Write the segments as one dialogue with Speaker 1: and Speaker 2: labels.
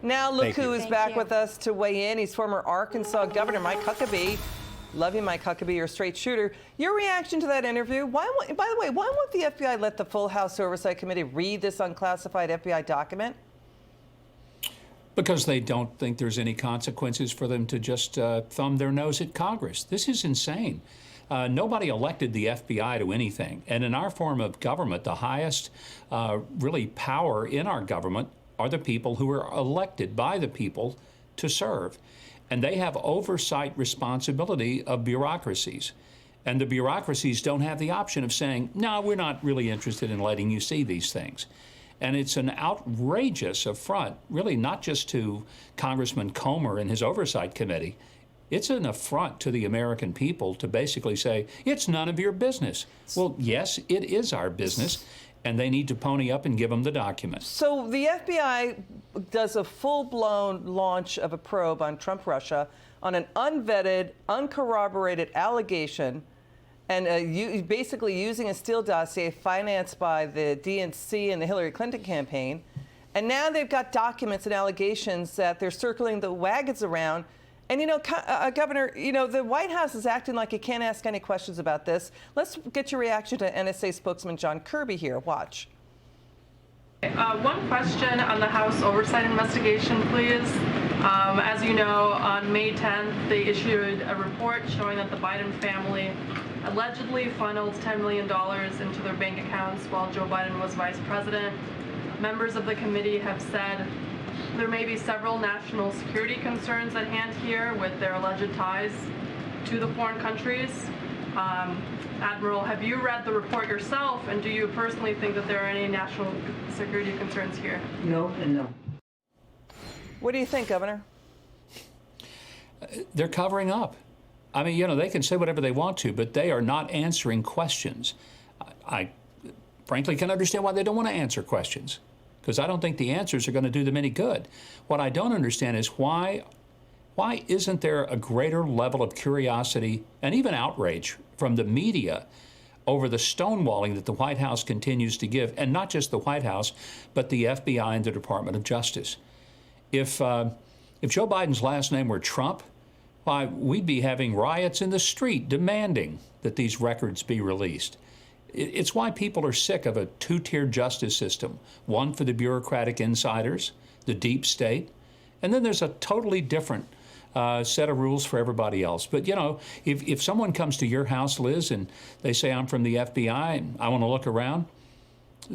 Speaker 1: Now look
Speaker 2: Thank
Speaker 1: who
Speaker 2: you.
Speaker 1: is back with us to weigh in. He's former Arkansas Governor Mike Huckabee. Love you, Mike Huckabee. You're a straight shooter. Your reaction to that interview? By the way, why won't the FBI let the full House Oversight Committee read this unclassified FBI document?
Speaker 3: Because they don't think there's any consequences for them to just thumb their nose at Congress. This is insane. Nobody elected the FBI to anything. And in our form of government, the highest really power in our government are the people who are elected by the people to serve. And they have oversight responsibility of bureaucracies. And the bureaucracies don't have the option of saying, no, we're not really interested in letting you see these things. And it's an outrageous affront, really not just to Congressman Comer and his oversight committee. It's an affront to the American people to basically say, it's none of your business. Well, yes, it is our business, and they need to pony up and give them the documents.
Speaker 1: So the FBI does a full-blown launch of a probe on Trump-Russia on an unvetted, uncorroborated allegation, and basically using a Steele dossier financed by the DNC and the Hillary Clinton campaign. And now they've got documents and allegations that they're circling the wagons around. And, you know, Governor, you know, the White House is acting like you can't ask any questions about this. Let's get your reaction to NSA spokesman John Kirby here. Watch.
Speaker 4: One question on the House oversight investigation, please. As you know, on May 10th, they issued a report showing that the Biden family allegedly funneled $10 million into their bank accounts while Joe Biden was vice president. Members of the committee have said there may be several national security concerns at hand here with their alleged ties to the foreign countries. Admiral, have you read the report yourself, and do you personally think that there are any national security concerns here?
Speaker 5: No and no.
Speaker 1: What do you think, Governor?
Speaker 3: They're covering up. I mean, you know, they can say whatever they want to, but they are not answering questions. I frankly can understand why they don't want to answer questions, because I don't think the answers are going to do them any good. What I don't understand is why isn't there a greater level of curiosity and even outrage from the media over the stonewalling that the White House continues to give, and not just the White House, but the FBI and the Department of Justice. If Joe Biden's last name were Trump, why, we'd be having riots in the street demanding that these records be released. It's why people are sick of a two-tier justice system, one for the bureaucratic insiders, the deep state, and then there's a totally different set of rules for everybody else. But, you know, if someone comes to your house, Liz, and they say, I'm from the FBI and I want to look around,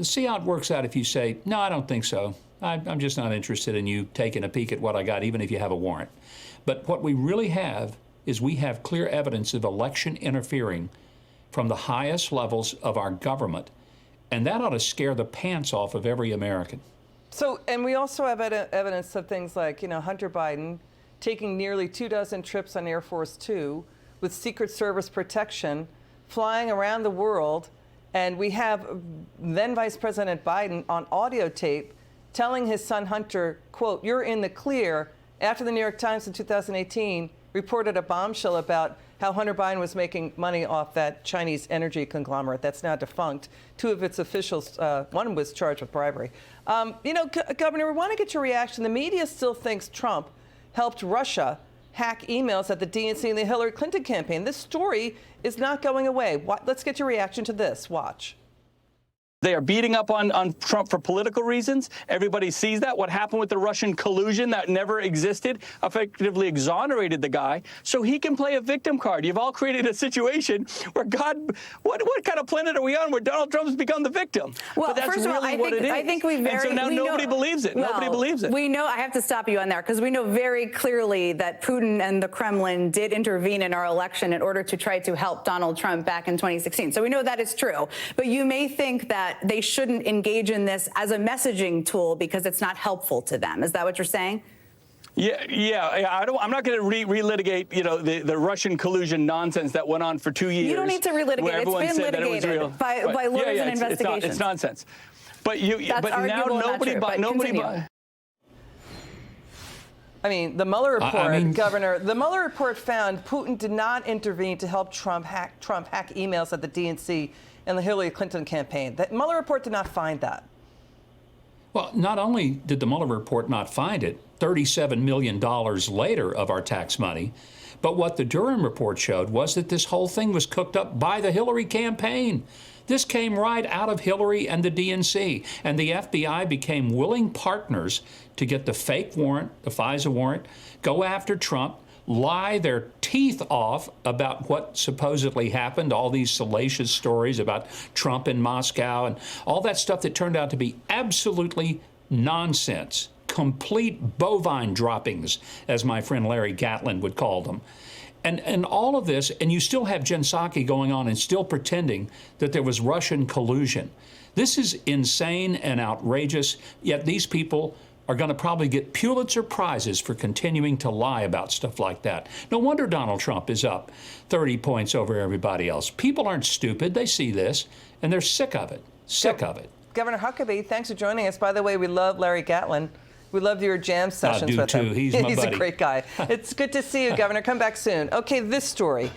Speaker 3: see how it works out if you say, no, I don't think so. I'm just not interested in you taking a peek at what I got, even if you have a warrant. But what we really have is we have clear evidence of election interfering from the highest levels of our government, and that ought to scare the pants off of every American.
Speaker 1: So, and we also have evidence of things like, you know, Hunter Biden taking nearly 24 trips on Air Force Two with Secret Service protection, flying around the world, and we have then Vice President Biden on audio tape telling his son Hunter, quote, you're in the clear, after the New York Times in 2018 reported a bombshell about how Hunter Biden was making money off that Chinese energy conglomerate that's now defunct. Two of its officials, one was charged with bribery. You know, Governor, we want to get your reaction. The media still thinks Trump helped Russia hack emails at the DNC and the Hillary Clinton campaign. This story is not going away. Let's get your reaction to this. Watch.
Speaker 6: They are beating up on Trump for political reasons. Everybody sees that. What happened with the Russian collusion that never existed effectively exonerated the guy so he can play a victim card. You've all created a situation where, God, what kind of planet are we on where Donald Trump's become the victim?
Speaker 7: Well,
Speaker 6: but that's
Speaker 7: first of all, I think we very...
Speaker 6: And so now nobody believes it.
Speaker 7: Well,
Speaker 6: nobody believes it.
Speaker 7: We know, I have to stop you on there, because we know very clearly that Putin and the Kremlin did intervene in our election in order to try to help Donald Trump back in 2016. So we know that is true. But you may think that they shouldn't engage in this as a messaging tool because it's not helpful to them. Is that what you're saying?
Speaker 6: Yeah. I'm not going to relitigate, you know, the Russian collusion nonsense that went on for 2 years.
Speaker 7: You don't need to relitigate. It's been litigated by lawyers and investigations.
Speaker 6: It's nonsense. But now nobody.
Speaker 1: I mean, the Mueller report, Governor, the Mueller report found Putin did not intervene to help Trump hack emails at the DNC and the Hillary Clinton campaign. The Mueller report did not find that.
Speaker 3: Well, not only did the Mueller report not find it, $37 million later of our tax money, but what the Durham report showed was that this whole thing was cooked up by the Hillary campaign. This came right out of Hillary and the DNC, and the FBI became willing partners to get the fake warrant, the FISA warrant, go after Trump, lie their teeth off about what supposedly happened, all these salacious stories about Trump in Moscow and all that stuff that turned out to be absolutely nonsense, complete bovine droppings, as my friend Larry Gatlin would call them. And all of this, and you still have Jen Psaki going on and still pretending that there was Russian collusion. This is insane and outrageous, yet these people are going to probably get Pulitzer Prizes for continuing to lie about stuff like that. No wonder Donald Trump is up 30 points over everybody else. People aren't stupid. They see this, and they're sick of it. Sick of it.
Speaker 1: Governor Huckabee, thanks for joining us. By the way, we love Larry Gatlin. We loved your jam sessions with him.
Speaker 3: He's my buddy.
Speaker 1: He's a great guy. It's good to see you, Governor. Come back soon. Okay, this story.